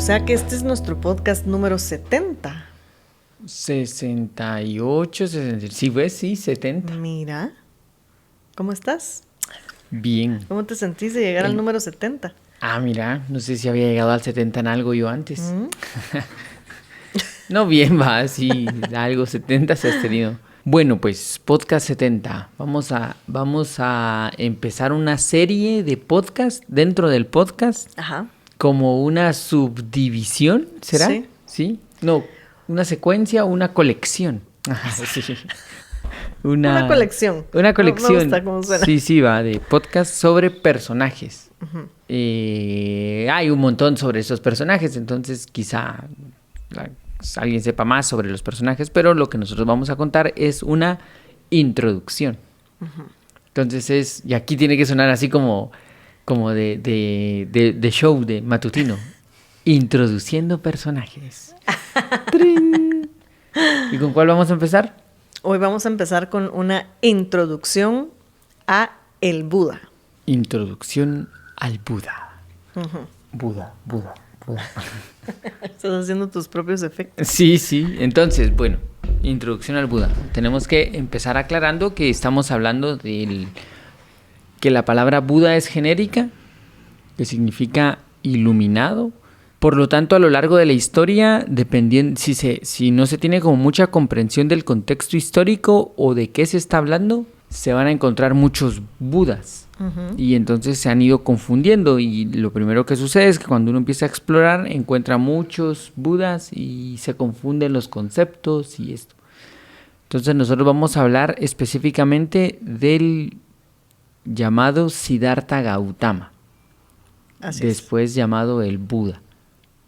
sea que este es nuestro podcast número 70. 68, 60. Sí, pues sí, 70. Mira, ¿cómo estás? Bien. ¿Cómo te sentís de llegar al número 70? Mira, no sé si había llegado al 70 en algo yo antes. No, bien, va, sí, algo 70 se has tenido. Bueno, pues podcast 70. Vamos a empezar una serie de podcast dentro del podcast. Ajá. Como una subdivisión, ¿será? Sí. ¿Sí? No, una secuencia o una colección. Ajá, sí. Una colección. Una colección. Me gusta cómo suena. Sí, va, de podcast sobre personajes. Uh-huh. Hay un montón sobre esos personajes, entonces quizá alguien sepa más sobre los personajes, pero lo que nosotros vamos a contar es una introducción. Uh-huh. Entonces y aquí tiene que sonar así como de show de matutino. Introduciendo personajes. ¿Y con cuál vamos a empezar? Hoy vamos a empezar con una introducción a el Buda. Introducción al Buda. Uh-huh. Buda. Estás haciendo tus propios efectos. Sí. Entonces, bueno, introducción al Buda. Tenemos que empezar aclarando que estamos hablando que la palabra Buda es genérica, que significa iluminado. Por lo tanto, a lo largo de la historia, dependiendo si no se tiene como mucha comprensión del contexto histórico o de qué se está hablando, se van a encontrar muchos Budas. Uh-huh. Y entonces se han ido confundiendo. Y lo primero que sucede es que cuando uno empieza a explorar, encuentra muchos Budas y se confunden los conceptos y esto. Entonces nosotros vamos a hablar específicamente del llamado Siddhartha Gautama. Después llamado el Buda.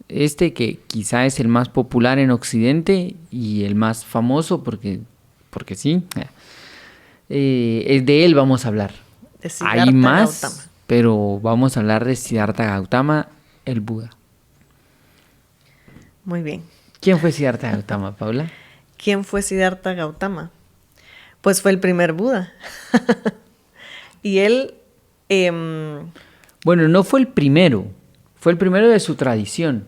Que quizá es el más popular en Occidente y el más famoso porque sí. De él vamos a hablar. Hay más, Gautama. Pero vamos a hablar de Siddhartha Gautama, el Buda. Muy bien. ¿Quién fue Siddhartha Gautama, Paula? ¿Quién fue Siddhartha Gautama? Pues fue el primer Buda. Y él... Bueno, no fue el primero. Fue el primero de su tradición.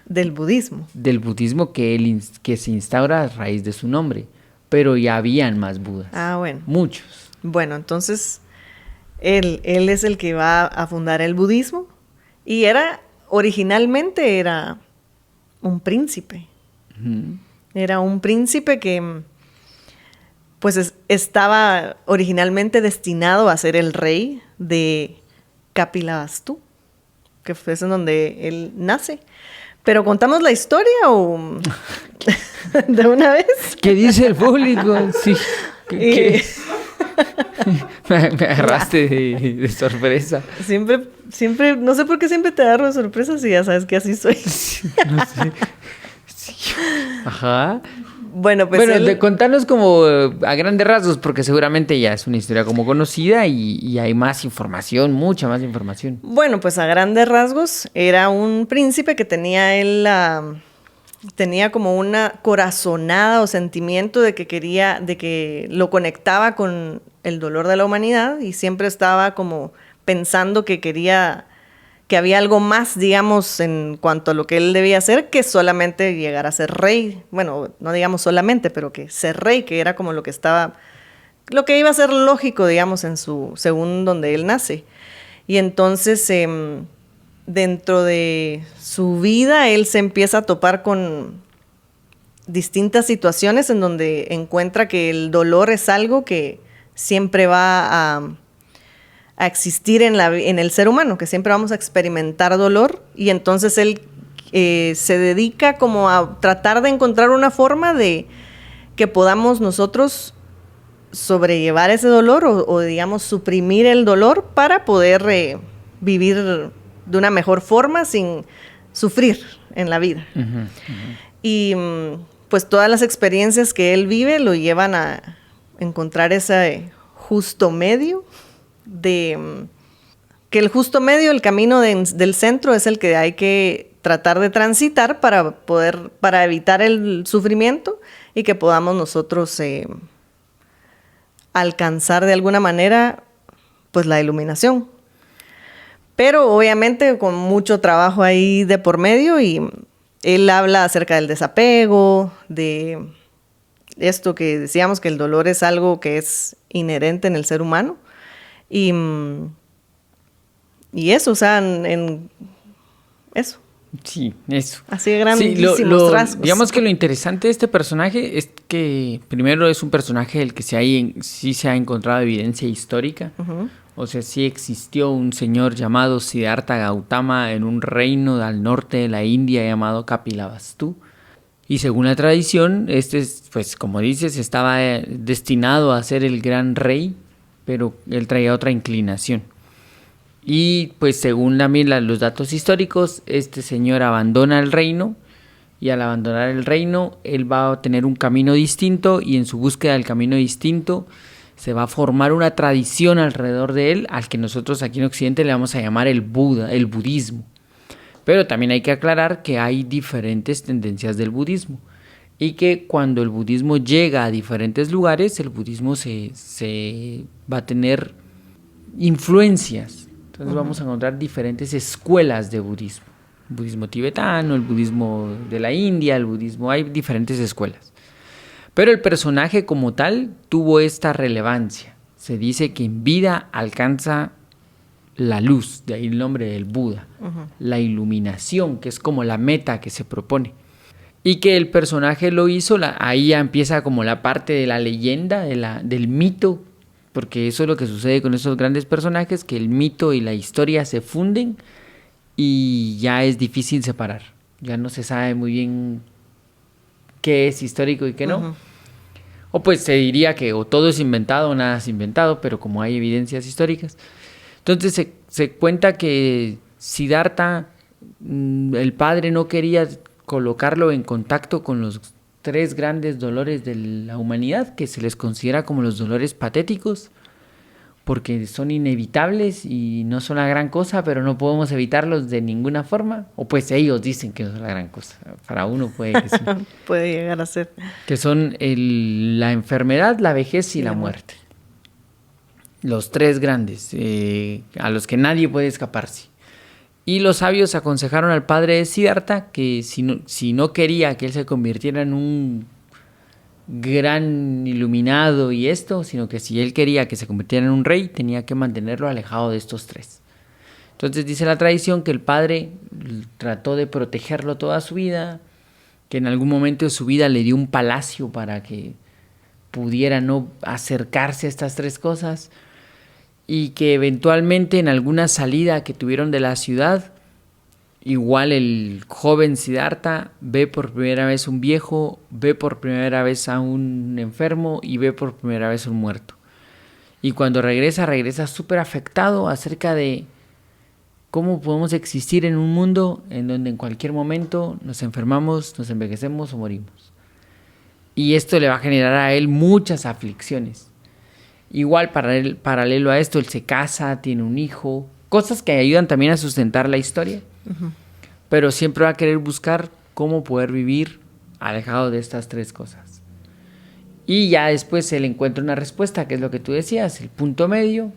Del budismo. Del budismo que se instaura a raíz de su nombre. Pero ya habían más Budas. Bueno. Muchos. Bueno, entonces, él es el que va a fundar el budismo. Y originalmente era un príncipe. Uh-huh. Era un príncipe que, pues, estaba originalmente destinado a ser el rey de Kapilavastu, que fue en donde él nace. ¿Pero contamos la historia o de una vez? ¿Qué dice el público? Sí. ¿Qué? Me agarraste de sorpresa. Siempre, no sé por qué siempre te agarro de sorpresa si ya sabes que así soy. No sé. Sí. Ajá. Bueno, pues contanos como a grandes rasgos, porque seguramente ya es una historia como conocida y hay más información, mucha más información. Bueno, pues a grandes rasgos era un príncipe que tenía como una corazonada o sentimiento de que lo conectaba con el dolor de la humanidad y siempre estaba como pensando que había algo más, digamos, en cuanto a lo que él debía hacer, que solamente llegar a ser rey. Bueno, no digamos solamente, pero que ser rey, que era como lo que iba a ser lógico, digamos, según donde él nace. Y entonces, dentro de su vida, él se empieza a topar con distintas situaciones en donde encuentra que el dolor es algo que siempre va a existir en el ser humano, que siempre vamos a experimentar dolor, y entonces él se dedica como a tratar de encontrar una forma de que podamos nosotros sobrellevar ese dolor o digamos suprimir el dolor para poder vivir de una mejor forma sin sufrir en la vida. Uh-huh, uh-huh. Y pues todas las experiencias que él vive lo llevan a encontrar ese justo medio que el justo medio, el camino del centro es el que hay que tratar de transitar para evitar el sufrimiento y que podamos nosotros alcanzar de alguna manera pues la iluminación. pero obviamente con mucho trabajo ahí de por medio, y él habla acerca del desapego, de esto que decíamos, que el dolor es algo que es inherente en el ser humano, y, y eso, o sea, eso. Sí, eso. Así de grandísimos rasgos. Digamos que lo interesante de este personaje es que primero es un personaje del que sí se ha encontrado evidencia histórica. Uh-huh. O sea, sí existió un señor llamado Siddhartha Gautama en un reino al norte de la India llamado Kapilavastu. Y según la tradición, pues como dices, estaba destinado a ser el gran rey, pero él traía otra inclinación. Y pues según también los datos históricos, este señor abandona el reino, y al abandonar el reino, él va a tener un camino distinto, y en su búsqueda del camino distinto se va a formar una tradición alrededor de él, al que nosotros aquí en Occidente le vamos a llamar el budismo. Pero también hay que aclarar que hay diferentes tendencias del budismo, y que cuando el budismo llega a diferentes lugares, el budismo se va a tener influencias. Entonces vamos a encontrar diferentes escuelas de budismo. El budismo tibetano, el budismo de la India, hay diferentes escuelas. Pero el personaje como tal tuvo esta relevancia. Se dice que en vida alcanza la luz, de ahí el nombre del Buda, la iluminación, que es como la meta que se propone. Y que el personaje lo hizo, ahí ya empieza como la parte de la leyenda, del mito, porque eso es lo que sucede con esos grandes personajes, que el mito y la historia se funden y ya es difícil separar. Ya no se sabe muy bien qué es histórico y qué no. Uh-huh. O pues se diría que o todo es inventado o nada es inventado, pero como hay evidencias históricas. Entonces se cuenta que Siddhartha, el padre no quería colocarlo en contacto con los 3 grandes dolores de la humanidad, que se les considera como los dolores patéticos, porque son inevitables y no son la gran cosa, pero no podemos evitarlos de ninguna forma. O pues ellos dicen que no son la gran cosa. Para uno puede que sí. Puede llegar a ser. Que son la enfermedad, la vejez y la muerte. Los 3 grandes, a los que nadie puede escaparse. Y los sabios aconsejaron al padre de Siddhartha que si no quería que él se convirtiera en un gran iluminado sino que si él quería que se convirtiera en un rey, tenía que mantenerlo alejado de estos 3. Entonces dice la tradición que el padre trató de protegerlo toda su vida, que en algún momento de su vida le dio un palacio para que pudiera no acercarse a estas 3 cosas, y que eventualmente en alguna salida que tuvieron de la ciudad, igual el joven Siddhartha ve por primera vez un viejo, ve por primera vez a un enfermo y ve por primera vez a un muerto. Y cuando regresa súper afectado acerca de cómo podemos existir en un mundo en donde en cualquier momento nos enfermamos, nos envejecemos o morimos. Y esto le va a generar a él muchas aflicciones. Igual, paralelo a esto, él se casa, tiene un hijo, cosas que ayudan también a sustentar la historia. Uh-huh. Pero siempre va a querer buscar cómo poder vivir alejado de estas 3 cosas. Y ya después él encuentra una respuesta, que es lo que tú decías, el punto medio.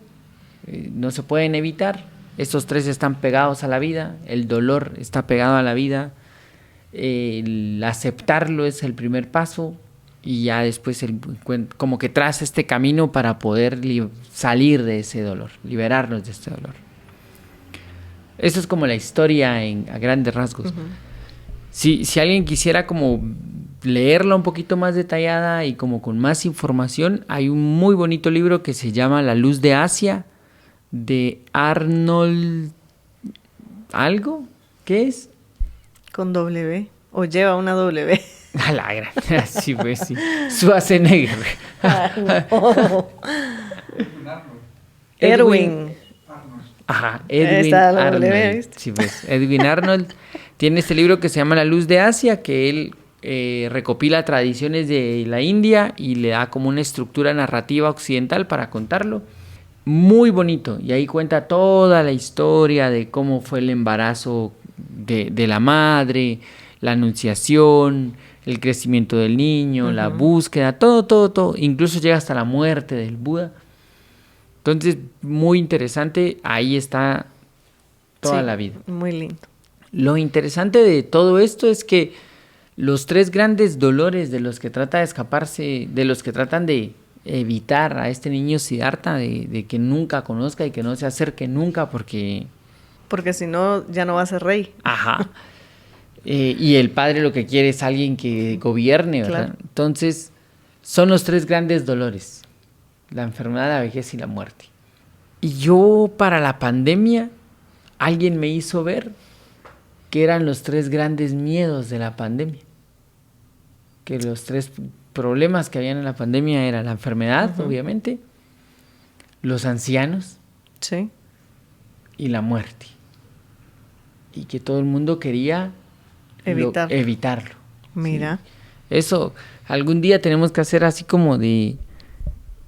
No se pueden evitar. Estos 3 están pegados a la vida. El dolor está pegado a la vida. El aceptarlo es el primer paso. Y ya después como que traza este camino para poder salir de ese dolor, liberarnos de este dolor. Eso es como la historia a grandes rasgos. Uh-huh. Si alguien quisiera como leerla un poquito más detallada y como con más información, hay un muy bonito libro que se llama La Luz de Asia, de Arnold... ¿Algo? ¿Qué es? Con W. O lleva una W. A la gran, sí, pues sí. Schwarzenegger. No. Edwin. Ajá, Edwin Arnold. Sí, pues, Edwin Arnold tiene este libro que se llama La Luz de Asia, que él recopila tradiciones de la India y le da como una estructura narrativa occidental para contarlo. Muy bonito. Y ahí cuenta toda la historia de cómo fue el embarazo de la madre, la anunciación, el crecimiento del niño, uh-huh, la búsqueda, todo, incluso llega hasta la muerte del Buda. Entonces, muy interesante, ahí está toda Sí, la vida. muy lindo. Lo interesante de todo esto es que los tres grandes dolores de los que trata de escaparse, de los que tratan de evitar a este niño Siddhartha, de que nunca conozca y que no se acerque nunca porque... Porque si no, ya no va a ser rey. Ajá. Y el padre lo que quiere es alguien que gobierne, ¿verdad? Claro. Entonces, son los tres grandes dolores. La enfermedad, la vejez y la muerte. Y yo, para la pandemia, alguien me hizo ver que eran los tres grandes miedos de la pandemia. Que los tres problemas que habían en la pandemia eran la enfermedad, obviamente, los ancianos Sí. y la muerte. Y que todo el mundo quería evitarlo. Mira. Sí. Eso, algún día tenemos que hacer así como de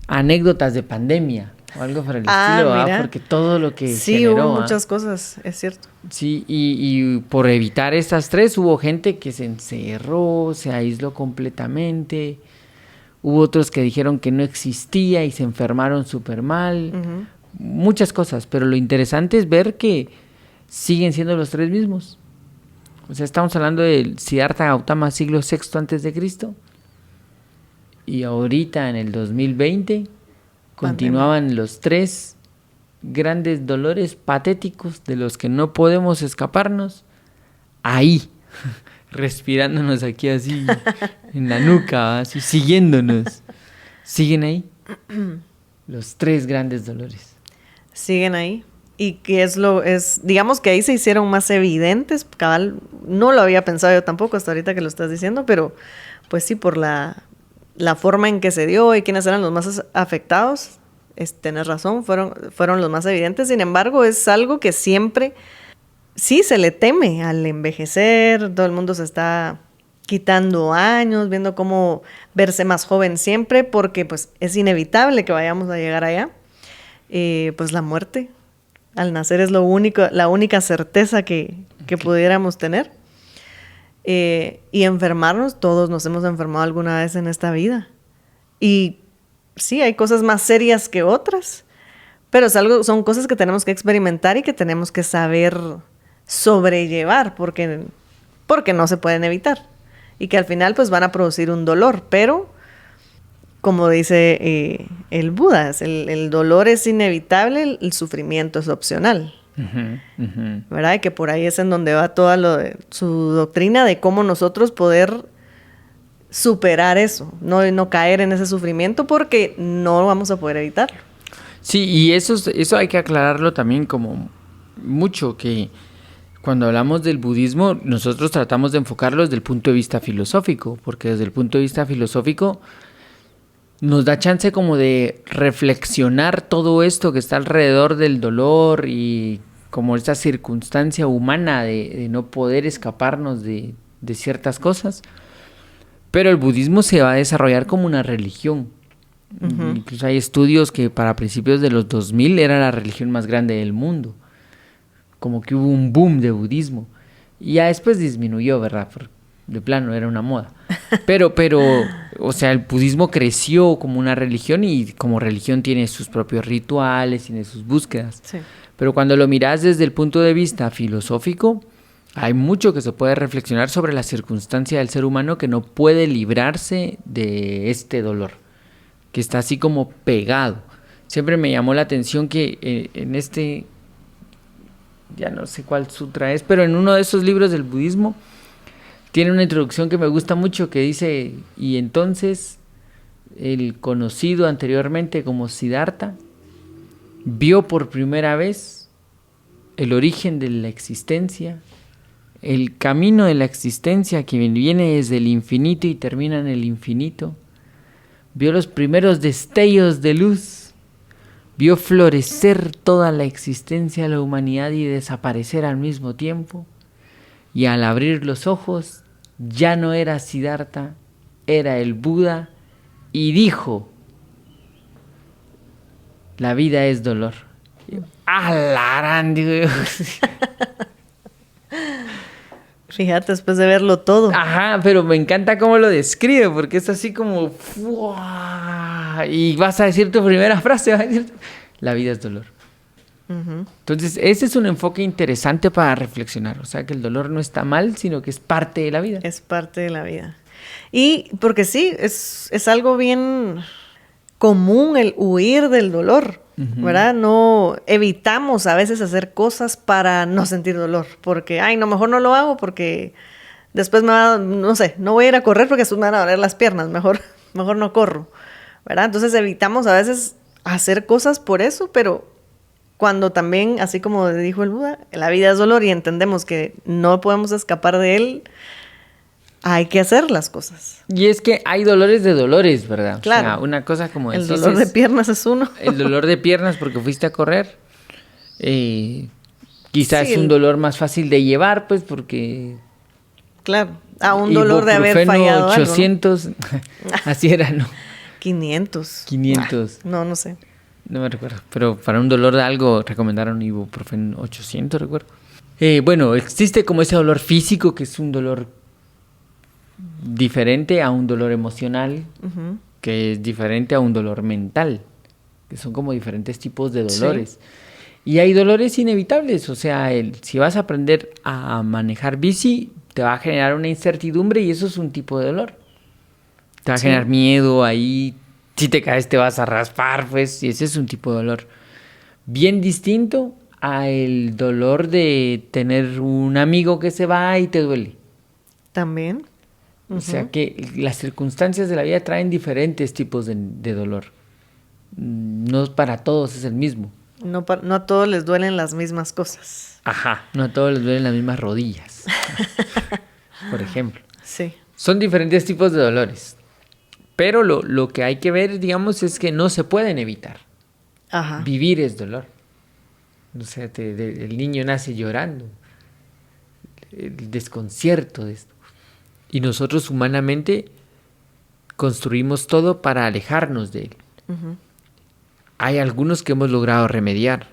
anécdotas de pandemia o algo por el estilo, mira. porque todo lo que Sí, generó, hubo muchas cosas, es cierto. Sí, y por evitar estas tres hubo gente que se encerró, se aisló completamente, hubo otros que dijeron que no existía y se enfermaron súper mal, muchas cosas, pero lo interesante es ver que siguen siendo los tres mismos. O sea, estamos hablando del Siddhartha Gautama siglo VI antes de Cristo y ahorita en el 2020 continuaban los tres grandes dolores patéticos de los que no podemos escaparnos ahí, respirándonos aquí así en la nuca, así siguiéndonos. Siguen ahí los tres grandes dolores. Siguen ahí. Y que digamos que ahí se hicieron más evidentes, cabal, no lo había pensado yo tampoco hasta ahorita que lo estás diciendo, pero pues sí, por la forma en que se dio y quiénes eran los más afectados, tenés razón, fueron los más evidentes. Sin embargo, es algo que siempre sí se le teme al envejecer, todo el mundo se está quitando años, viendo cómo verse más joven siempre, porque pues es inevitable que vayamos a llegar allá. Pues la muerte al nacer es la única certeza que pudiéramos tener. Y enfermarnos, todos nos hemos enfermado alguna vez en esta vida. Y sí, hay cosas más serias que otras, pero son cosas que tenemos que experimentar y que tenemos que saber sobrellevar, porque no se pueden evitar. Y que al final pues van a producir un dolor, pero como dice el Buda, el dolor es inevitable, el sufrimiento es opcional. ¿Verdad? Y que por ahí es en donde va toda su doctrina de cómo nosotros poder superar eso, no caer en ese sufrimiento porque no vamos a poder evitarlo. Sí, y eso hay que aclararlo también como mucho, que cuando hablamos del budismo nosotros tratamos de enfocarlo desde el punto de vista filosófico, porque desde el punto de vista filosófico nos da chance como de reflexionar todo esto que está alrededor del dolor y como esa circunstancia humana de no poder escaparnos de ciertas cosas. Pero el budismo se va a desarrollar como una religión. Incluso hay estudios que para principios de los 2000 era la religión más grande del mundo. Como que hubo un boom de budismo. Y ya después disminuyó, ¿verdad? De plano, era una moda. Pero, o sea, el budismo creció como una religión y como religión tiene sus propios rituales, tiene sus búsquedas. Sí. Pero cuando lo miras desde el punto de vista filosófico, hay mucho que se puede reflexionar sobre la circunstancia del ser humano que no puede librarse de este dolor, que está así como pegado. Siempre me llamó la atención que en ya no sé cuál sutra es, pero en uno de esos libros del budismo tiene una introducción que me gusta mucho que dice: y entonces el conocido anteriormente como Siddhartha vio por primera vez el origen de la existencia, el camino de la existencia que viene desde el infinito y termina en el infinito. Vio los primeros destellos de luz, vio florecer toda la existencia de la humanidad y desaparecer al mismo tiempo. Y al abrir los ojos, ya no era Siddhartha, era el Buda, y dijo: la vida es dolor. ¡Alarán! Digo yo. Fíjate, después de verlo todo. Ajá, pero me encanta cómo lo describe, porque es así como... ¡fua! Y vas a decir tu primera frase, vas a decir: la vida es dolor. Entonces, ese es un enfoque interesante para reflexionar. O sea, que el dolor no está mal, sino que es parte de la vida. Es parte de la vida. Y porque sí, es algo bien común el huir del dolor, ¿verdad? No evitamos a veces hacer cosas para no sentir dolor, porque, ay, no, mejor no lo hago porque después me va, no sé, no voy a ir a correr porque después me van a doler las piernas, mejor no corro, ¿verdad? Entonces evitamos a veces hacer cosas por eso, pero cuando también, así como dijo el Buda, la vida es dolor y entendemos que no podemos escapar de él, hay que hacer las cosas. Y es que hay dolores de dolores, ¿verdad? Claro. O sea, una cosa como el dolor de piernas es uno. El dolor de piernas porque fuiste a correr. Quizás Sí, es un dolor más fácil de llevar, pues, porque... Claro, a un dolor de haber fallado 800, algo, ¿no? Así era, ¿no? 500. 500. No sé. No me recuerdo, pero para un dolor de algo recomendaron ibuprofeno 800, recuerdo. Bueno, existe como ese dolor físico, que es un dolor diferente a un dolor emocional, que es diferente a un dolor mental, que son como diferentes tipos de dolores. Sí. Y hay dolores inevitables, o sea, si vas a aprender a manejar bici, te va a generar una incertidumbre y eso es un tipo de dolor. Te va a generar miedo ahí, si te caes te vas a raspar, pues, y ese es un tipo de dolor. Bien distinto a el dolor de tener un amigo que se va y te duele. También. O sea que las circunstancias de la vida traen diferentes tipos de dolor. No para todos es el mismo. No a todos les duelen las mismas cosas. Ajá, no a todos les duelen las mismas rodillas, por ejemplo. Sí. Son diferentes tipos de dolores. Pero lo que hay que ver, digamos, es que no se pueden evitar. Ajá. Vivir es dolor. O sea, el niño nace llorando. El desconcierto de esto. Y nosotros humanamente construimos todo para alejarnos de él. Hay algunos que hemos logrado remediar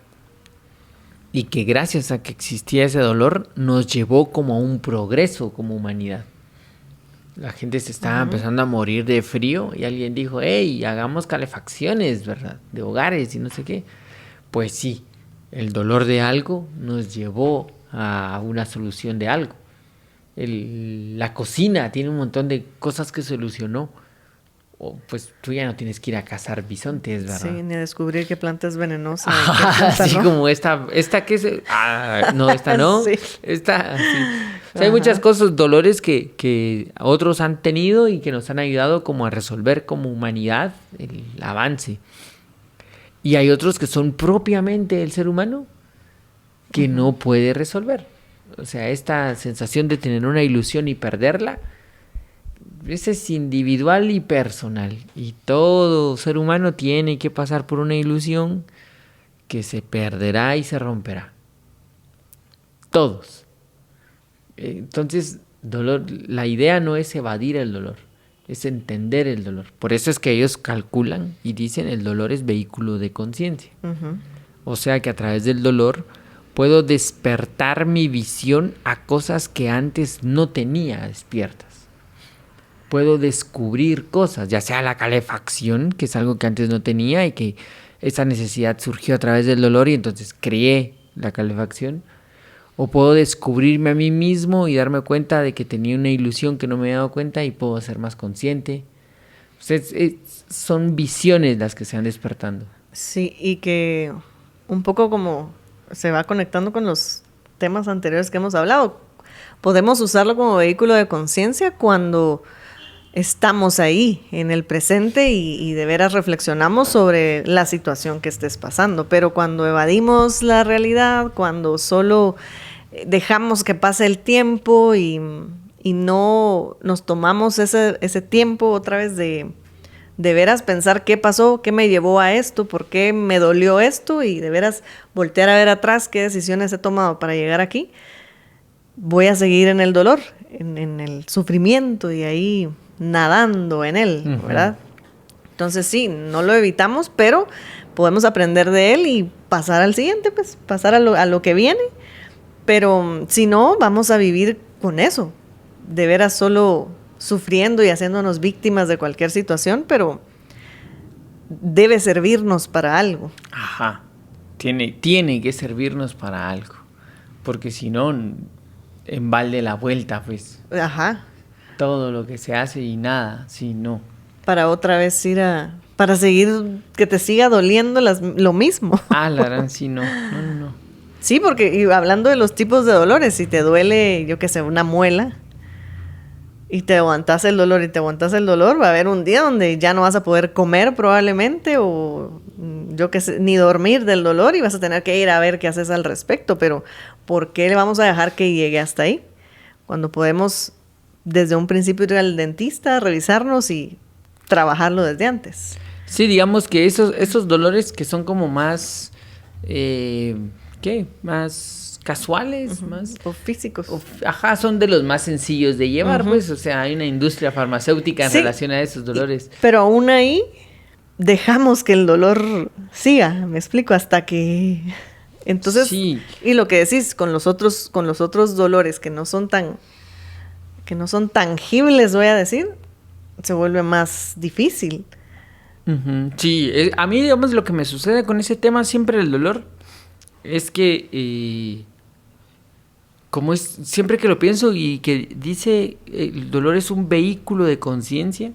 y que gracias a que existía ese dolor nos llevó como a un progreso como humanidad. La gente se estaba empezando a morir de frío y alguien dijo, hey, hagamos calefacciones, ¿verdad? De hogares y no sé qué. Pues sí, el dolor de algo nos llevó a una solución de algo. La cocina tiene un montón de cosas que solucionó. Pues tú ya no tienes que ir a cazar bisontes, ¿verdad? Sí, ni a descubrir qué planta es venenosa. Así, ¿no? Como esta que es... no, esta no. Sí. Esta, sí. O sea, hay muchas cosas, dolores que otros han tenido y que nos han ayudado como a resolver como humanidad el avance. Y hay otros que son propiamente el ser humano que no puede resolver. O sea, esta sensación de tener una ilusión y perderla, ese es individual y personal. Y todo ser humano tiene que pasar por una ilusión que se perderá y se romperá. Todos. Entonces, la idea no es evadir el dolor, es entender el dolor. Por eso es que ellos calculan y dicen el dolor es vehículo de conciencia. O sea que a través del dolor puedo despertar mi visión a cosas que antes no tenía despiertas. Puedo descubrir cosas, ya sea la calefacción, que es algo que antes no tenía y que esa necesidad surgió a través del dolor y entonces creé la calefacción. O puedo descubrirme a mí mismo y darme cuenta de que tenía una ilusión que no me había dado cuenta y puedo ser más consciente. Son visiones las que se van despertando. Sí, y que un poco como se va conectando con los temas anteriores que hemos hablado. Podemos usarlo como vehículo de conciencia cuando estamos ahí, en el presente, y de veras reflexionamos sobre la situación que estés pasando. Pero cuando evadimos la realidad, cuando solo dejamos que pase el tiempo y no nos tomamos ese tiempo otra vez de veras pensar qué pasó, qué me llevó a esto, por qué me dolió esto, y de veras voltear a ver atrás qué decisiones he tomado para llegar aquí, voy a seguir en el dolor, en el sufrimiento y ahí nadando en él, ¿verdad? Entonces sí, no lo evitamos, pero podemos aprender de él y pasar al siguiente, pues pasar a lo que viene. Pero si no, vamos a vivir con eso, de veras solo sufriendo y haciéndonos víctimas de cualquier situación, pero debe servirnos para algo. Ajá. tiene que servirnos para algo. Porque si no, en balde la vuelta, pues. Ajá. Todo lo que se hace y nada, si no. Para otra vez para seguir, que te siga doliendo lo mismo. Ah, la gran, sí, no. Sí, porque y hablando de los tipos de dolores, si te duele, yo qué sé, una muela, y te aguantas el dolor, va a haber un día donde ya no vas a poder comer probablemente, o yo qué sé, ni dormir del dolor, y vas a tener que ir a ver qué haces al respecto. Pero ¿por qué le vamos a dejar que llegue hasta ahí? Cuando podemos desde un principio ir al dentista, revisarnos y trabajarlo desde antes. Sí, digamos que esos dolores que son como más, más casuales, más... O físicos. Ajá, son de los más sencillos de llevar, pues, o sea, hay una industria farmacéutica en relación a esos dolores. Pero aún ahí dejamos que el dolor siga, me explico, hasta que... Entonces, sí. Y lo que decís, con los otros dolores que no son tangibles, voy a decir, se vuelve más difícil. Sí, a mí, digamos, lo que me sucede con ese tema siempre del dolor es que, como es siempre que lo pienso y que dice el dolor es un vehículo de conciencia,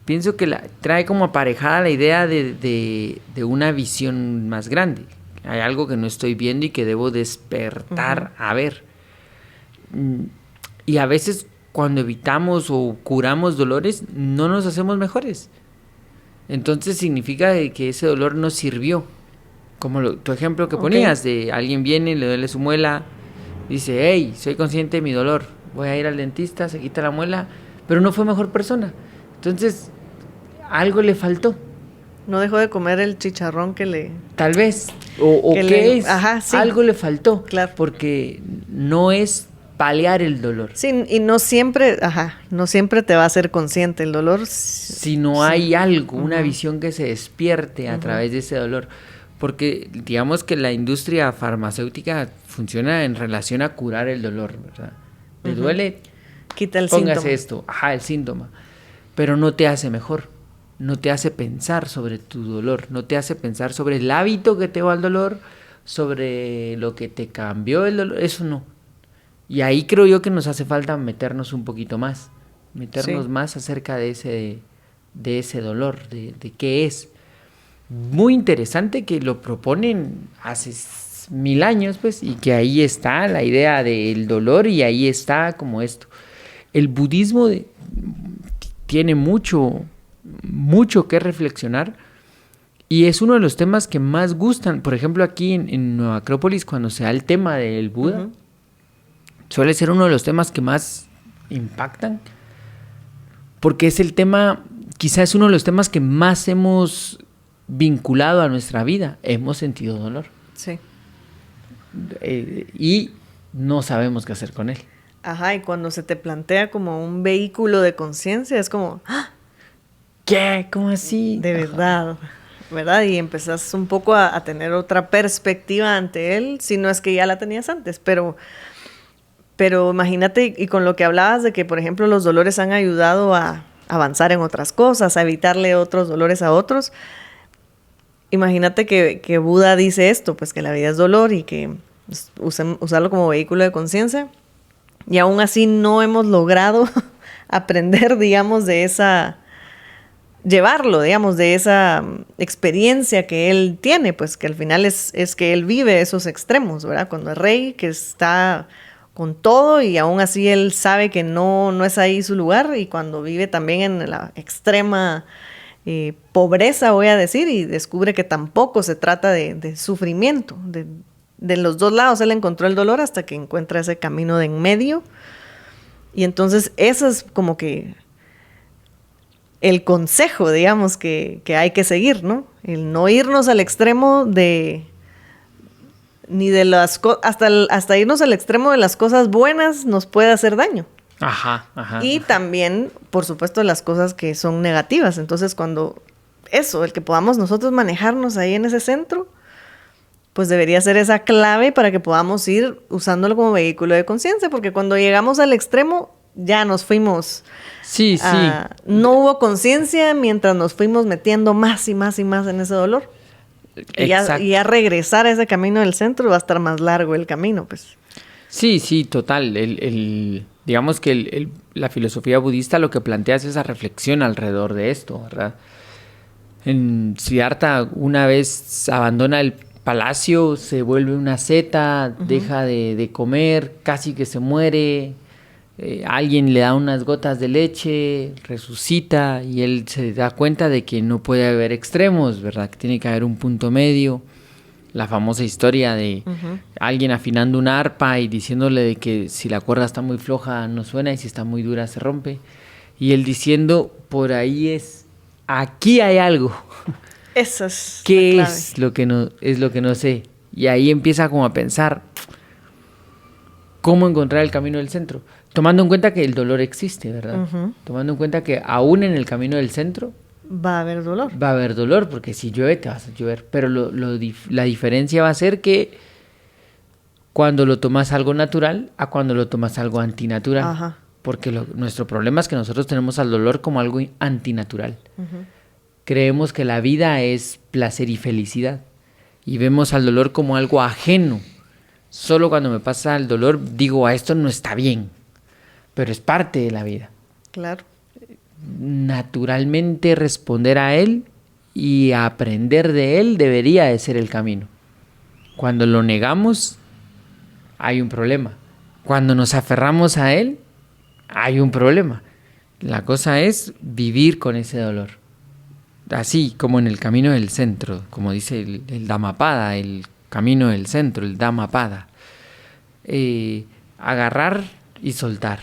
pienso que trae como aparejada la idea de una visión más grande. Hay algo que no estoy viendo y que debo despertar a ver. Y a veces cuando evitamos o curamos dolores, no nos hacemos mejores. Entonces significa que ese dolor no sirvió. Como tu ejemplo que ponías, de alguien viene, le duele su muela, dice, hey, soy consciente de mi dolor, voy a ir al dentista, se quita la muela, pero no fue mejor persona. Entonces, algo le faltó. No dejó de comer el chicharrón que le... Tal vez. O ¿qué es? Ajá, sí. Algo le faltó. Claro. Porque no es paliar el dolor. Sí, y no siempre te va a hacer consciente el dolor. Si no hay algo, una visión que se despierte a través de ese dolor. Porque digamos que la industria farmacéutica funciona en relación a curar el dolor, ¿verdad? ¿Te duele? Quita el síntoma. Póngase esto, el síntoma. Pero no te hace mejor. No te hace pensar sobre tu dolor. No te hace pensar sobre el hábito que te va al dolor, sobre lo que te cambió el dolor. Eso no. Y ahí creo yo que nos hace falta meternos un poquito más. Meternos más acerca de ese dolor, de qué es. Muy interesante que lo proponen hace 1000 años, pues, y que ahí está la idea del dolor y ahí está como esto. El budismo tiene mucho que reflexionar y es uno de los temas que más gustan. Por ejemplo, aquí en Nueva Acrópolis, cuando se da el tema del Buda, suele ser uno de los temas que más impactan, porque es el tema, quizás es uno de los temas que más hemos vinculado a nuestra vida. Hemos sentido dolor. Sí. Y no sabemos qué hacer con él. Ajá, y cuando se te plantea como un vehículo de conciencia, es como... ¿Qué? ¿Cómo así? De verdad, ¿verdad? Y empezás un poco a tener otra perspectiva ante él, si no es que ya la tenías antes, pero imagínate, y con lo que hablabas de que, por ejemplo, los dolores han ayudado a avanzar en otras cosas, a evitarle otros dolores a otros. Imagínate que Buda dice esto, pues que la vida es dolor y que usarlo como vehículo de conciencia, y aún así no hemos logrado aprender, digamos, llevarlo, digamos, de esa experiencia que él tiene, pues que al final es que él vive esos extremos, ¿verdad? Cuando es rey, que está con todo y aún así él sabe que no es ahí su lugar, y cuando vive también en la extrema pobreza, voy a decir, y descubre que tampoco se trata de sufrimiento. De los dos lados él encontró el dolor hasta que encuentra ese camino de en medio. Y entonces eso es como que el consejo, digamos, que hay que seguir, ¿no? El no irnos al extremo ni de las hasta irnos al extremo de las cosas buenas nos puede hacer daño. Ajá. Y también, por supuesto, las cosas que son negativas. Entonces, el que podamos nosotros manejarnos ahí en ese centro, pues debería ser esa clave para que podamos ir usándolo como vehículo de conciencia, porque cuando llegamos al extremo ya nos fuimos... Sí. No hubo conciencia mientras nos fuimos metiendo más y más y más en ese dolor. Y ya regresar a ese camino del centro va a estar más largo el camino, pues. Sí, sí, total. Digamos que la filosofía budista lo que plantea es esa reflexión alrededor de esto, ¿verdad? En Siddhartha una vez abandona el palacio, se vuelve una seta, deja de comer, casi que se muere, alguien le da unas gotas de leche, resucita y él se da cuenta de que no puede haber extremos, ¿verdad? Que tiene que haber un punto medio. La famosa historia de alguien afinando una arpa y diciéndole de que si la cuerda está muy floja no suena y si está muy dura se rompe. Y él diciendo, por ahí es, aquí hay algo. Eso es ¿Qué la clave. es lo que no sé? Y ahí empieza como a pensar cómo encontrar el camino del centro. Tomando en cuenta que el dolor existe, ¿verdad? Tomando en cuenta que aún en el camino del centro va a haber dolor. va a haber dolor, porque si llueve te vas a llover. Pero la diferencia va a ser que cuando lo tomas algo natural a cuando lo tomas algo antinatural. Ajá. Porque nuestro problema es que nosotros tenemos al dolor como algo antinatural. Creemos que la vida es placer y felicidad. Y vemos al dolor como algo ajeno. Solo cuando me pasa el dolor digo, esto no está bien. Pero es parte de la vida. Claro. Naturalmente responder a él y aprender de él debería de ser el camino. Cuando lo negamos, hay un problema. Cuando nos aferramos a él, hay un problema. La cosa es vivir con ese dolor. Así como en el camino del centro, como dice el Dhammapada, el camino del centro, el Dhammapada. Agarrar y soltar,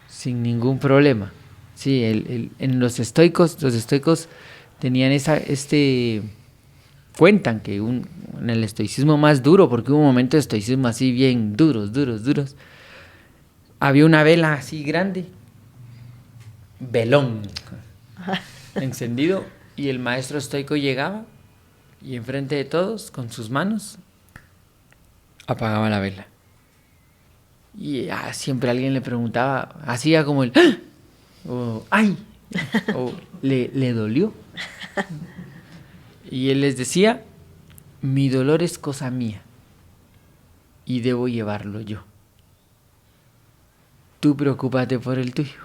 sin ningún problema. Sí, en los estoicos tenían cuentan que en el estoicismo más duro, porque hubo un momento de estoicismo así bien duros, había una vela así grande, velón, encendido, y el maestro estoico llegaba y enfrente de todos, con sus manos, apagaba la vela. Y siempre alguien le preguntaba, hacía como el ¡ah! O ¡ay! O le dolió. Y él les decía, mi dolor es cosa mía y debo llevarlo yo. Tú preocúpate por el tuyo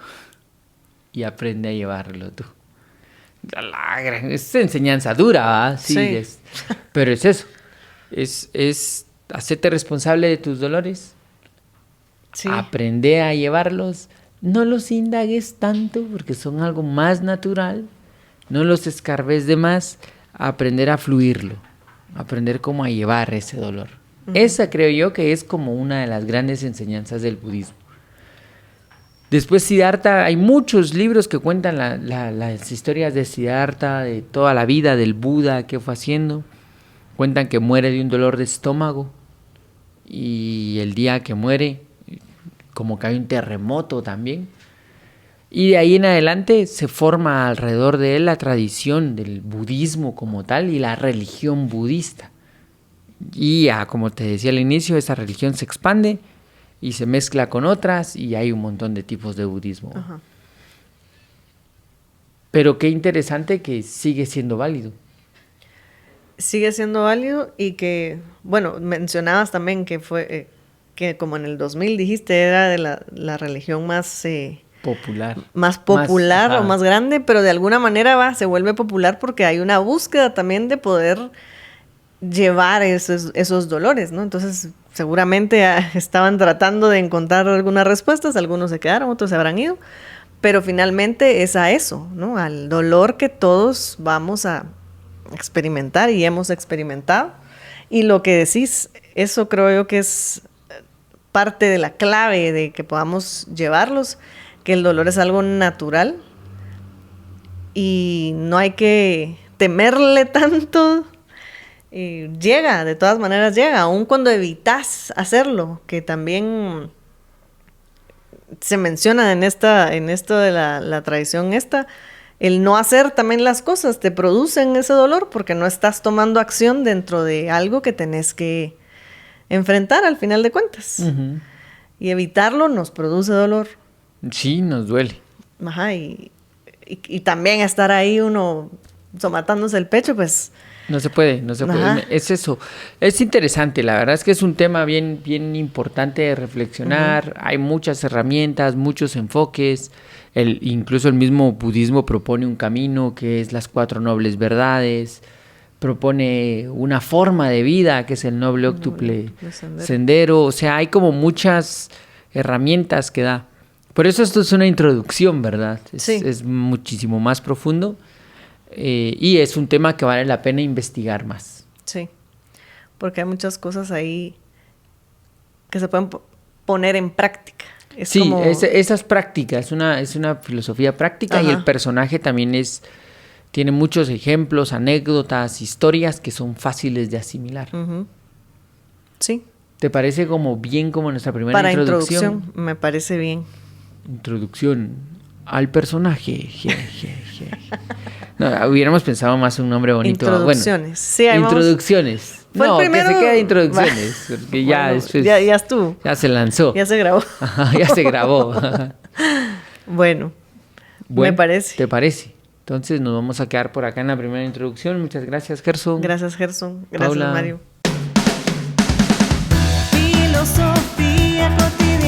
y aprende a llevarlo tú. Es enseñanza dura, ¿va? Sí. Pero es eso. Es hacerte responsable de tus dolores. Sí. Aprende a llevarlos. No los indagues tanto porque son algo más natural. No los escarbes de más. Aprender a fluirlo. Aprender cómo a llevar ese dolor. Esa creo yo que es como una de las grandes enseñanzas del budismo. Después Siddhartha, hay muchos libros que cuentan las historias de Siddhartha, de toda la vida del Buda, qué fue haciendo. Cuentan que muere de un dolor de estómago y el día que muere, como que hay un terremoto también. Y de ahí en adelante se forma alrededor de él la tradición del budismo como tal y la religión budista. Y como te decía al inicio, esa religión se expande y se mezcla con otras y hay un montón de tipos de budismo. Ajá. Pero qué interesante que sigue siendo válido. Sigue siendo válido y que, bueno, mencionabas también que fue, que como en el 2000 dijiste, era de la religión más... popular. Más popular o más grande, pero de alguna manera se vuelve popular porque hay una búsqueda también de poder llevar esos dolores, ¿no? Entonces, seguramente estaban tratando de encontrar algunas respuestas, algunos se quedaron, otros se habrán ido, pero finalmente es a eso, ¿no? Al dolor que todos vamos a experimentar y hemos experimentado. Y lo que decís, eso creo yo que es parte de la clave de que podamos llevarlos, que el dolor es algo natural y no hay que temerle tanto. Llega, de todas maneras llega, aun cuando evitas hacerlo, que también se menciona en esto de la tradición el no hacer también las cosas te producen ese dolor porque no estás tomando acción dentro de algo que tenés que enfrentar al final de cuentas. Uh-huh. Y evitarlo nos produce dolor. Sí, nos duele. Ajá, y también estar ahí uno somatándose el pecho, pues No se puede, no se puede. Es eso. Es interesante, la verdad es que es un tema bien, bien importante de reflexionar. Hay muchas herramientas, muchos enfoques. Incluso el mismo budismo propone un camino que es las 4 nobles verdades. Propone una forma de vida que es el noble óctuple sendero. O sea, hay como muchas herramientas que da. Por eso esto es una introducción, ¿verdad? Es muchísimo más profundo. Y es un tema que vale la pena investigar más. Sí, porque hay muchas cosas ahí que se pueden poner en práctica. Esa es práctica, es una filosofía práctica. Ajá. Y el personaje también tiene muchos ejemplos, anécdotas, historias que son fáciles de asimilar. Uh-huh. Sí. ¿Te parece como nuestra primera introducción? Me parece bien. Introducción al personaje. No, hubiéramos pensado más un nombre bonito. Introducciones. Bueno, sí, introducciones. Fue no, el primero... que se quede introducciones. Porque ya después... Ya estuvo. Ya se lanzó. Ya se grabó. Ya se grabó. Bueno, me parece. ¿Te parece? Entonces nos vamos a quedar por acá en la primera introducción. Muchas gracias, Gerson. Gracias, Gerson. Gracias, Paula. Mario. Filosofía cotidiana.